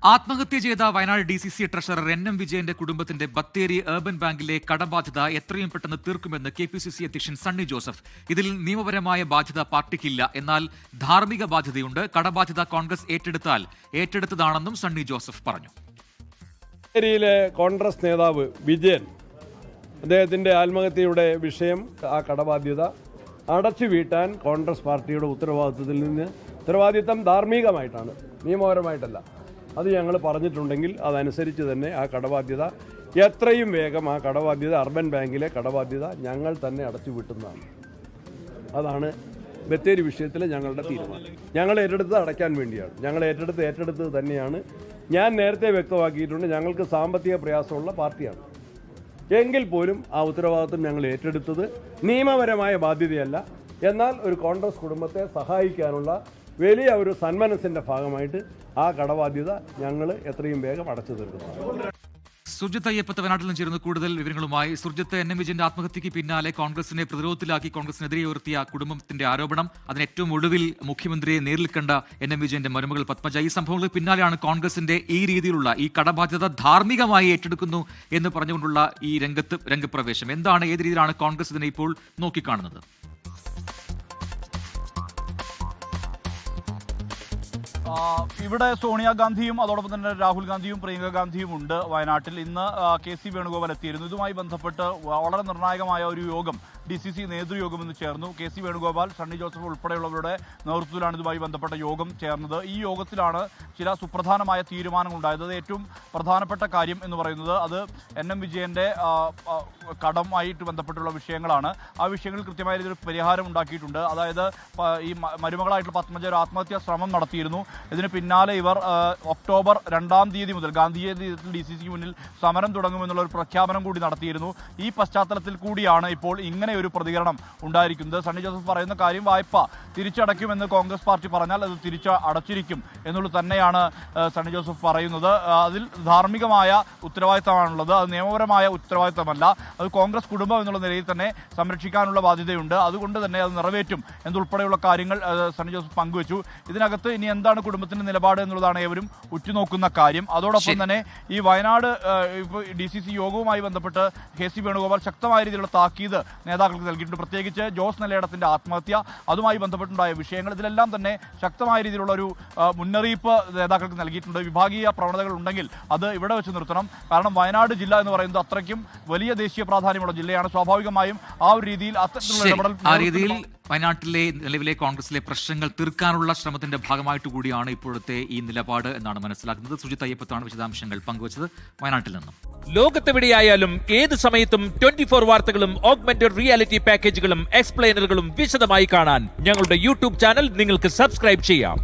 ആത്മഹത്യ ചെയ്ത Wayanad DCC treasurer NM വിജയന്റെ കുടുംബത്തിന്റെ ബത്തേരി അർബൻ ബാങ്കിലെ കടബാധ്യത എത്രയും പെട്ടെന്ന് തീർക്കുമെന്ന് KPCC അധ്യക്ഷൻ സണ്ണി ജോസഫ്. ഇതിൽ നിയമപരമായ ബാധ്യത പാർട്ടിക്കില്ല, എന്നാൽ ധാർമ്മിക ബാധ്യതയുണ്ട്. കടബാധ്യത കോൺഗ്രസ് ഏറ്റെടുത്തതാണെന്നും സണ്ണി ജോസഫ് പറഞ്ഞു. ബത്തേരിയിലെ കോൺഗ്രസ് നേതാവ് വിജയൻ, അദ്ദേഹത്തിന്റെ ആത്മഹത്യയുടെ വിഷയം, ആ കടബാധ്യത അടച്ചു വീട്ടാൻ കോൺഗ്രസ് പാർട്ടിയുടെ ഉത്തരവാദിത്തം ധാർമ്മികമായിട്ടാണ്, നിയമപരമായിട്ടല്ല. അത് ഞങ്ങൾ പറഞ്ഞിട്ടുണ്ടെങ്കിൽ അതനുസരിച്ച് തന്നെ ആ കടബാധ്യത എത്രയും വേഗം ആ കടബാധ്യത അർബൻ ബാങ്കിലെ കടബാധ്യത ഞങ്ങൾ തന്നെ അടച്ചു വീട്ടുന്നതാണ്. അതാണ് ബത്തേരി വിഷയത്തിലെ ഞങ്ങളുടെ തീരുമാനം. ഞങ്ങൾ ഏറ്റെടുത്തത് അടയ്ക്കാൻ വേണ്ടിയാണ്. ഞങ്ങൾ ഏറ്റെടുത്തത് തന്നെയാണ്. ഞാൻ നേരത്തെ വ്യക്തമാക്കിയിട്ടുണ്ട്, ഞങ്ങൾക്ക് സാമ്പത്തിക പ്രയാസമുള്ള പാർട്ടിയാണ്. എങ്കിൽ പോലും ആ ഉത്തരവാദിത്വം ഞങ്ങൾ ഏറ്റെടുത്തത് നിയമപരമായ ബാധ്യതയല്ല, എന്നാൽ ഒരു കോൺഗ്രസ് കുടുംബത്തെ സഹായിക്കാനുള്ള വലിയ ഒരു സന്മനസ്സിന്റെ ഭാഗമായിട്ട് ആ കടബാധ്യത ഞങ്ങൾ എത്രയും വേഗം അടച്ചു തീർക്കുന്നു. സുർജിത്ത് അയ്യപ്പത്ത് വയനാട്ടിൽ നിന്ന് ചേരുന്ന കൂടുതൽ വിവരങ്ങളുമായി. സുർജിത്ത്, NM വിജയന്റെ ആത്മഹത്യയ്ക്ക് പിന്നാലെ കോൺഗ്രസിനെ പ്രതിരോധത്തിലാക്കി കോൺഗ്രസിനെതിരെ ഉയർത്തിയ കുടുംബത്തിന്റെ ആരോപണം, അതിന് ഏറ്റവും ഒടുവിൽ മുഖ്യമന്ത്രിയെ നേരിൽ കണ്ട NM വിജയന്റെ മരുമകൾ പത്മജ. ഈ സംഭവങ്ങൾക്ക് പിന്നാലെയാണ് കോൺഗ്രസിന്റെ ഈ രീതിയിലുള്ള ഈ കടബാധ്യത ധാർമ്മികമായി ഏറ്റെടുക്കുന്നു എന്ന് പറഞ്ഞുകൊണ്ടുള്ള ഈ രംഗപ്രവേശം. എന്താണ്, ഏത് രീതിയിലാണ് കോൺഗ്രസ് ഇതിനെ ഇപ്പോൾ നോക്കിക്കാണുന്നത്? ഇവിടെ സോണിയാഗാന്ധിയും അതോടൊപ്പം തന്നെ രാഹുൽ ഗാന്ധിയും പ്രിയങ്ക ഗാന്ധിയും ഉണ്ട് വയനാട്ടിൽ. ഇന്ന് KC വേണുഗോപാൽ എത്തിയിരുന്നു. ഇതുമായി ബന്ധപ്പെട്ട് വളരെ നിർണായകമായ ഒരു യോഗം, DCC നേതൃയോഗം ഇന്ന് ചേർന്നു. KC വേണുഗോപാൽ, സണ്ണി ജോസഫ് ഉൾപ്പെടെയുള്ളവരുടെ നേതൃത്വത്തിലാണ് ഇതുമായി ബന്ധപ്പെട്ട യോഗം ചേർന്നത്. ഈ യോഗത്തിലാണ് ചില സുപ്രധാനമായ തീരുമാനങ്ങൾ ഉണ്ടായത്. അത് ഏറ്റവും പ്രധാനപ്പെട്ട കാര്യം എന്ന് പറയുന്നത് അത് NM വിജയന്റെ കടമായിട്ട് ബന്ധപ്പെട്ടുള്ള വിഷയങ്ങളാണ്. ആ വിഷയങ്ങളിൽ കൃത്യമായ രീതിയിൽ പരിഹാരം ഉണ്ടാക്കിയിട്ടുണ്ട്. അതായത് ഈ മരുമകളായിട്ടുള്ള പത്മജ ഒരു ആത്മഹത്യാ ശ്രമം നടത്തിയിരുന്നു. ഇതിന് പിന്നാലെ ഇവർ ഒക്ടോബർ 2-ാം തീയതി മുതൽ ഗാന്ധിജയന്തിയിൽ DCC മുന്നിൽ സമരം തുടങ്ങുമെന്നുള്ള ഒരു പ്രഖ്യാപനം കൂടി നടത്തിയിരുന്നു. ഈ പശ്ചാത്തലത്തിൽ കൂടിയാണ് ഇപ്പോൾ ഇങ്ങനെ ഒരു പ്രതികരണം ഉണ്ടായിരിക്കുന്നത്. സണ്ണി ജോസഫ് പറയുന്ന കാര്യം, വായ്പ തിരിച്ചടയ്ക്കുമെന്ന് കോൺഗ്രസ് പാർട്ടി പറഞ്ഞാൽ അത് അടച്ചിരിക്കും എന്നുള്ളത് തന്നെയാണ് സണ്ണി ജോസഫ് പറയുന്നത്. അതിൽ ധാർമ്മികമായ ഉത്തരവാദിത്തമാണുള്ളത്, അത് നിയമപരമായ ഉത്തരവാദിത്തമല്ല. അത് കോൺഗ്രസ് കുടുംബം എന്നുള്ള നിലയിൽ തന്നെ സംരക്ഷിക്കാനുള്ള ബാധ്യതയുണ്ട്. അതുകൊണ്ട് തന്നെ അത് നിറവേറ്റും എന്നുൾപ്പെടെയുള്ള കാര്യങ്ങൾ സണ്ണി ജോസഫ് പങ്കുവച്ചു. ഇതിനകത്ത് ഇനി എന്താണ് കുടുംബത്തിന്റെ നിലപാട് എന്നുള്ളതാണ് ഏവരും ഉറ്റുനോക്കുന്ന കാര്യം. അതോടൊപ്പം തന്നെ ഈ വയനാട് DCC യോഗവുമായി ബന്ധപ്പെട്ട് KC വേണുഗോപാൽ ശക്തമായ രീതിയിലുള്ള താക്കീത് നേതാക്കൾക്ക് നൽകിയിട്ടുണ്ട്. പ്രത്യേകിച്ച് ജോസ് നെല്ലേടത്തിന്റെ ആത്മഹത്യ, അതുമായി ബന്ധപ്പെട്ടുണ്ടായ വിഷയങ്ങൾ, ഇതിലെല്ലാം തന്നെ ശക്തമായ രീതിയിലുള്ള ഒരു മുന്നറിയിപ്പ് നേതാക്കൾക്ക് നൽകിയിട്ടുണ്ട്. വിഭാഗീയ പ്രവണതകൾ ഉണ്ടെങ്കിൽ അത് ഇവിടെ വെച്ച് നിർത്തണം. കാരണം വയനാട് ജില്ല എന്ന് പറയുന്നത് അത്രയ്ക്കും വലിയ ദേശീയ പ്രാധാന്യമുള്ള ജില്ലയാണ്. സ്വാഭാവികമായും ആ ഒരു രീതിയിൽ അത്തരത്തിലുള്ള ഇടപെടൽ വയനാട്ടിലെ നിലവിലെ കോൺഗ്രസിലെ പ്രശ്നങ്ങൾ തീർക്കാനുള്ള ശ്രമത്തിന്റെ ഭാഗമായിട്ട് കൂടിയാണ് ഇപ്പോഴത്തെ ഈ നിലപാട് എന്നാണ് മനസ്സിലാക്കുന്നത്. സുജിത്ത് അയ്യപ്പത്താണ് വിശദാംശങ്ങൾ പങ്കുവച്ചത് വയനാട്ടിൽ നിന്നും. ലോകത്തെവിടെയായാലും ഏത് സമയത്തും 24 വാർത്തകളും ഓഗ്മെന്റഡ് റിയാലിറ്റി പാക്കേജുകളും എക്സ്പ്ലെയിനറുകളും വിശദമായി കാണാൻ ഞങ്ങളുടെ YouTube ചാനൽ നിങ്ങൾക്ക് സബ്സ്ക്രൈബ് ചെയ്യാം.